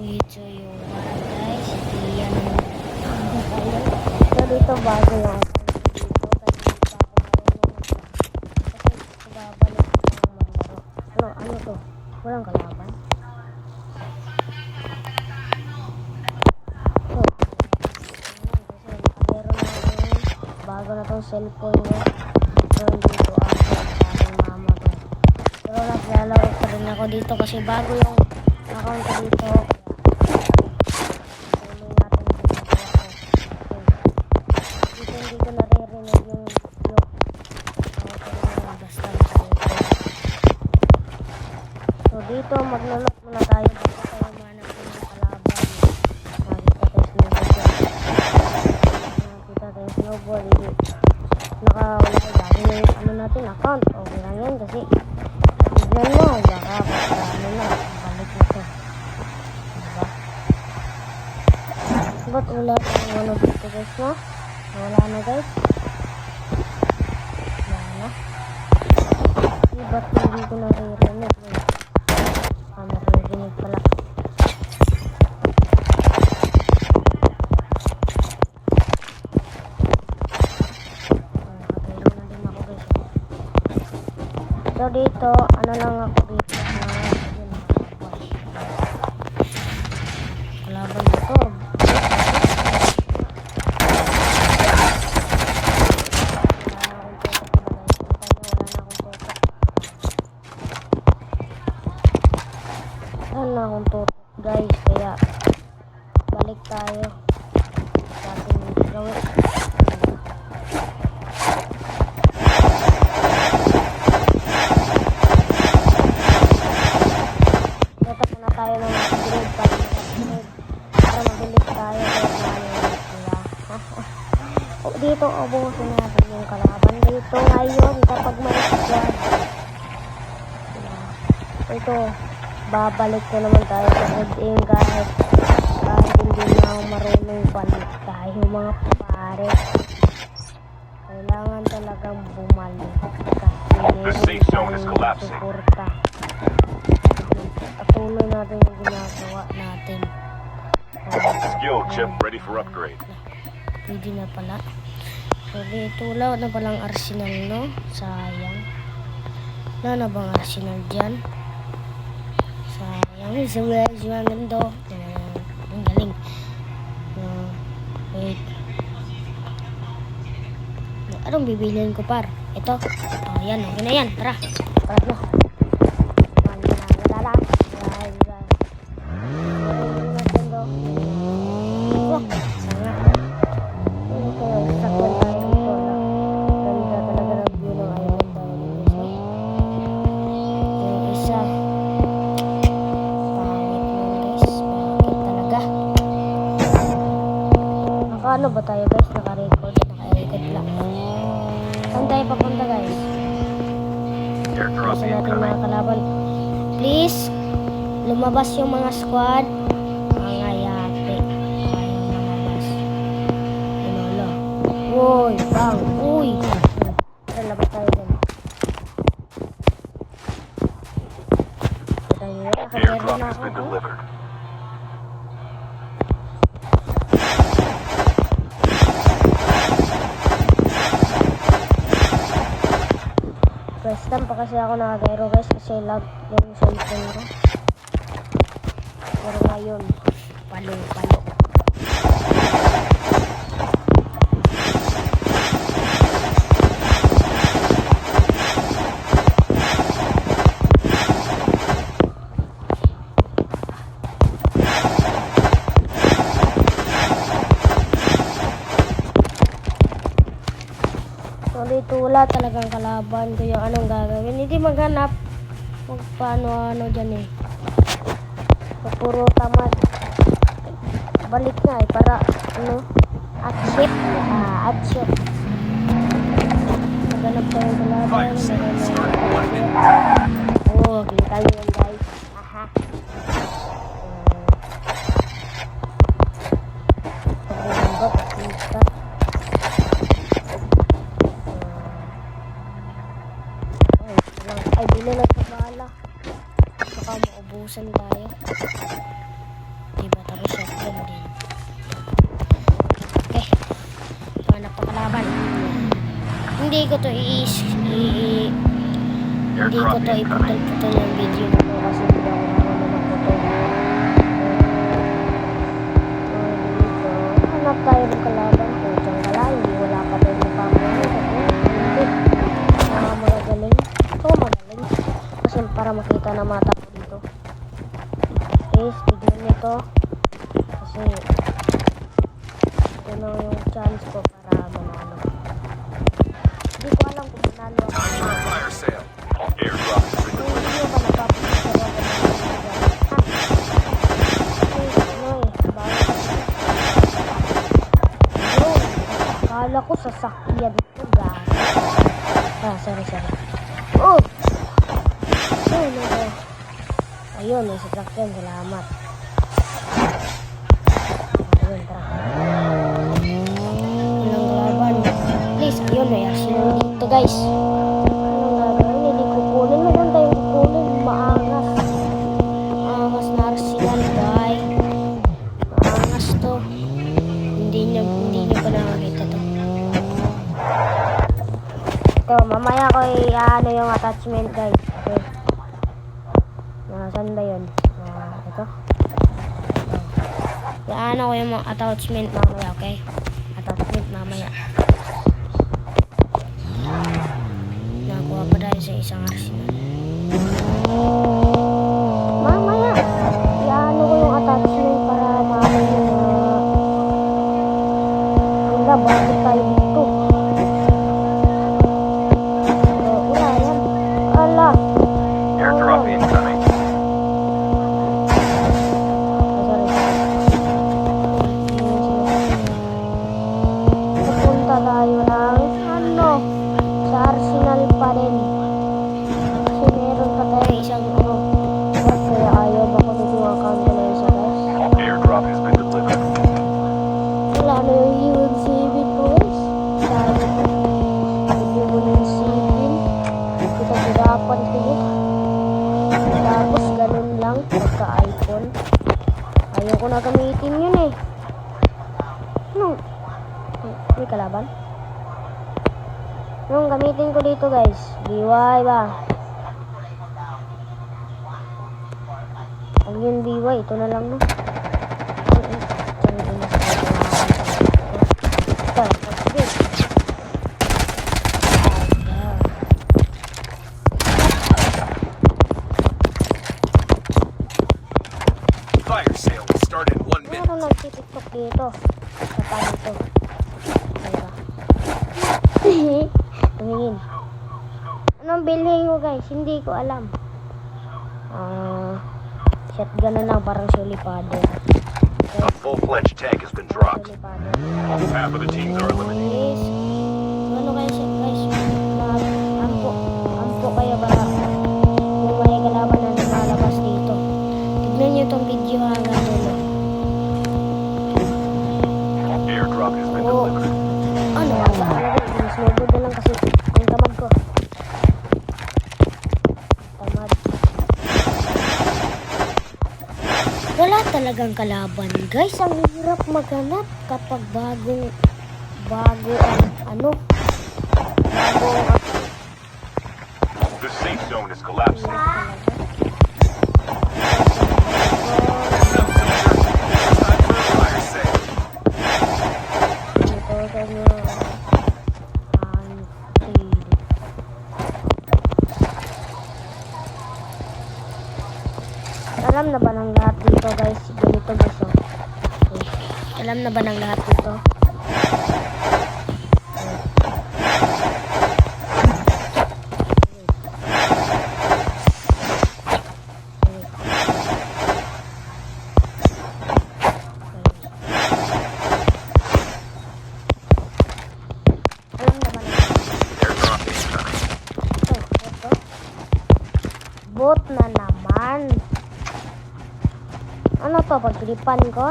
Ito yung guys. Hindi yan. So dito bago yung dito kasi hindi pa ako marunong kasi babalik ng maglaro. Ano to? Walang kalaban. So, kasi meron na yung bago na tong cellphone niya. So dito ako sa aking mama to. Pero naglalaro pa rin ako dito kasi bago yung account ko dito. Dito maglulot muna tayo bago tayo manap ng kalaban. Makita tayo snowball. Nakawala bago yung ano natin account. Okay lang yan kasi tignan mo baka ano na balik na to. Diba? Ba't wala tayong ano dito guys no? Wala na guys. Wala na. Ba't hindi ko naririnig naririnig pala. Nakatulog na din ako guys. So dito, ano lang ako dito kalaban dito. Wala akong tutok guys, kaya balik tayo sa ating gawin. Dito muna tayo ng upgrade para mabilis tayo dito ubusin natin yung kalaban dito ngayon kapag may squad. Ito babalik na naman tayo sa heading kahit hindi na ako marunong balik tayo mga pare. Kailangan talagang bumalik kasi meron tayong suporta. Patuloy natin yung ginagawa natin. Skill chip ready for upgrade. Pwede na pala. So dito wala na palang arsenal no? Sayang. Wala na bang arsenal dyan? Sayang. Si Magando. Ang galing. Wait. Anong bibiliin ko par? Ito. Oh yan. Okay na yan. Tara. Tara na. Ano ba tayo guys? Naka-record lang. Saan tayo papunta guys? Kasi natin mga kalaban. Please, lumabas yung mga squad. Mga yate. Ayaw lumabas. Lolo. Uy, bang. Uy. Tara, labas tayo dun. Airdrop has been delivered. First time pa kasi ako nakagairo guys kasi lag yung cellphone ko. Pero ngayon, palo. So dito wala talagang kalaban ko yung anong gagawin. Hindi maghanap kung paano dyan eh. So, puro tamad. Balik na eh para action. Action. Maghanap tayong kalaban. Oh, kita nyo yan guys. Aha. Ay, bili na sa bala. Baka maubusan tayo. ko to hindi ko Airdrop to incoming. iputol-putol yung video na to kasi hindi ako marunong magputol. Dito, hanap tayo ng kalaban ko. Diyan ka lang, hindi wala pa tayo ng pamilya. Hindi. Magaling. Ito magaling. Kasi para makita na mata ko dito. Guys, tignan nyo to. Kasi ito na yung chance ko para manalo. Hindi ko alam kung manalo ako. Time for a fire sale. Airdrop has been Kung delivered. hindi ba napapagod ako ng akala ko sasakyan ito, guys. Sorry. Oh! No. Ayun, may sasakyan. Salamat. Ayun, tara. Walang laban. Please, ayun, may arsenal dito, guys. Walang laban. Hindi ko kunin. Maganda yung kukunin. Maangas. Maangas na arsenal, guys. Maangas to. Hindi nyo pa nakakita to. Ito, mamaya ko ano yung attachment, guys. Okay. Saan ba yun? Ito. Ano ko yung mga attachment mamaya, okay? Attachment mamaya. Nakuha pa tayo sa isang arsenal. Mamaya, ano ko yung attachment para maano yung wala, bakit tayo dito? Wala yan. Ala. Airdrop incoming. Pupunta tayo ng sa Arsenal pa rin. Kasi meron pa tayo isang kaya ayaw makulit yung account ko na isa, guys. Airdrop has been delivered. Wala na yung iwan saving ko, guys. Sabi ko, hindi mo yung saving. Kita hirapan ko yun. Tapos ganun lang, pagka-iPhone. Ayaw ko na gamitin yun eh. May kalaban? Yung gamitin ko dito, guys. BY ba? Pag yun BY, ito na lang, no? Fire sale will start in 1 minute. Meron nagtitiktok dito. Sa tayo ito. Diba? Tumingin. Anong bilhin ko, guys? Hindi ko alam. Shotgun na lang, parang sulipado. A full-fledged tank has been dropped. Sulipado. Half of the teams are eliminated. Guys, ano kayo siya, guys? Ampo kayo ba? Kung may kalaban na lumalabas dito. Tignan nyo itong video hanggang dulo. Airdrop has been Oh. delivered. Ano? Snowboard na lang kasi ang tamad ko. Tamad. Wala talagang kalaban, guys. Ang hirap maghanap kapag bago ang The safe zone is collapsing. Time for a fire sale. dito sa inyo. Alam na ba ng lahat dito, guys? Ganito, guys, oh. Okay. Alam na ba ng lahat dito? Alam na ba ng Airdrop incoming. ito? Bot na naman. Ano to? Pagtripan ko?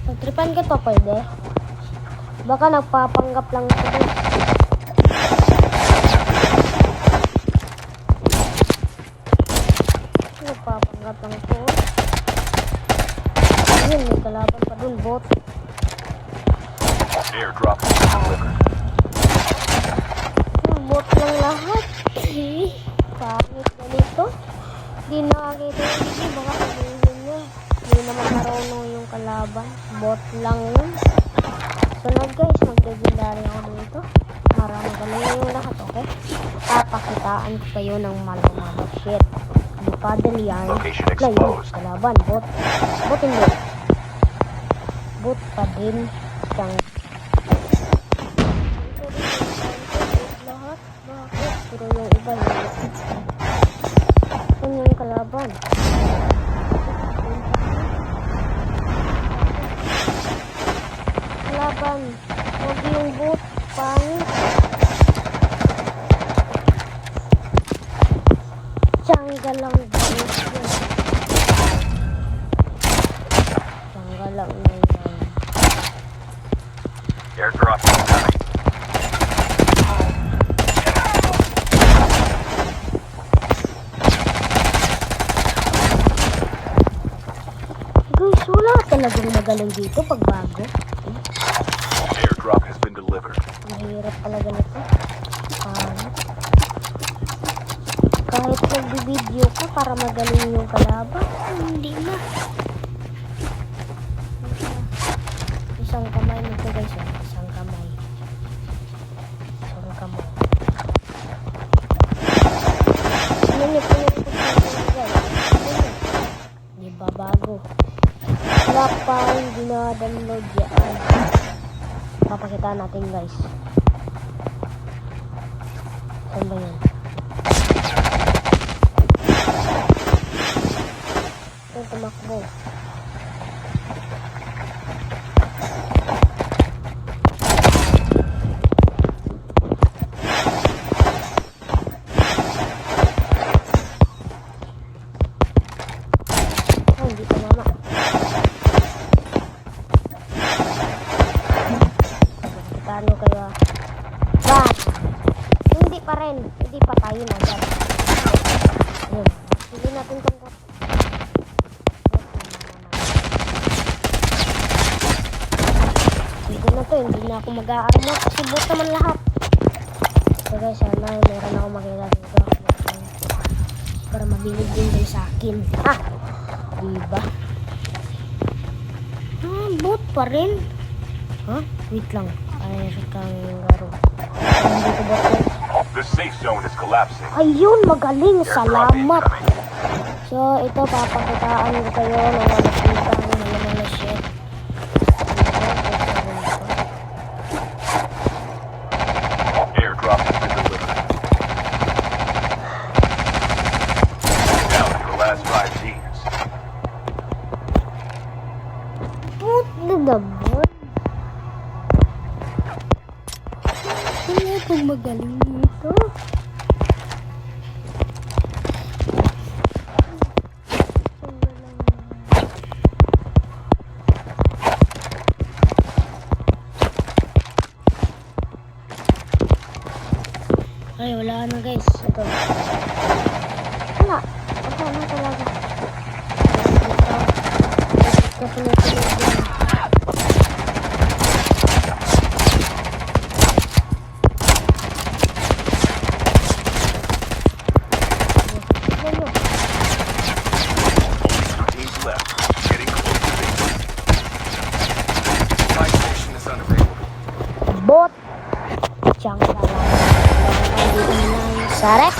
Pagtripan ko to pwede? Baka nagpapanggap lang ito. Nagpapanggap lang ito. Ayun, may kalaban pa dun, bot. Airdrop has been delivered. bot lang lahat. Pangit ganito. Di nakakita yung video, baka sabihin nyo. Hindi naman marunong yung kalaban. Bot lang yun. Sunod guys, mag-legendary ako dito. Maraming galing yung lahat, okay? Papakitaan ko kayo ng malo-malo shit. Di paddle yarn. Location Play exposed. kalaban, bot. Bot hindi. Bot pa din. Siyang lahat. Bakit? Pero yung iba yun. Yun yung kalaban. Kalaban. Huwag yung bot. Pangit. Tiyangga lang guys. Tiyangga lang na yan. Airdrop is coming. Guys, wala talagang magaling dito pag bago. Airdrop has been delivered. Mahirap talaga nito. Kahit nag-video ka para magaling yung kalaban, hindi na. Isang kamay nito guys, isang kamay. Isang kamay. Ano niyo po yung guys? Hindi ba bago? Wala pa yung dinadownload yan. Papakita natin guys. Saan ba yun? Ito tumakbo. Oh, hindi tumama. Paano kaya? Bak! Hindi pa rin. Hindi pa tayo na agad. Ayun. Hindi natin tungkot. Hindi na to. Hindi na ako mag-aarmor. Kasi bot naman lahat. So guys, sana meron ako makita dito. Para mabilig din kayo sa akin. Ha? Diba? Bot pa rin. Ha? Wait lang. Ay, kang garo. Hindi ko bot guys. The safe zone is collapsing. Ayun, magaling. Airdrop Salamat. incoming. So, ito, papakitaan ko kayo ng nakikita ng mga shit. Airdrop has been delivered. Down to the last 5 teams. Put the double. Sino itong magaling dito? Ay, wala na guys. Ito. Wala. Wala na talaga. Ito. Kasunod-sunod din. Tignan nyo. 2 teams left. Getting close to victory. My station is unavailable. Bot. Siyang sarap. Sarap.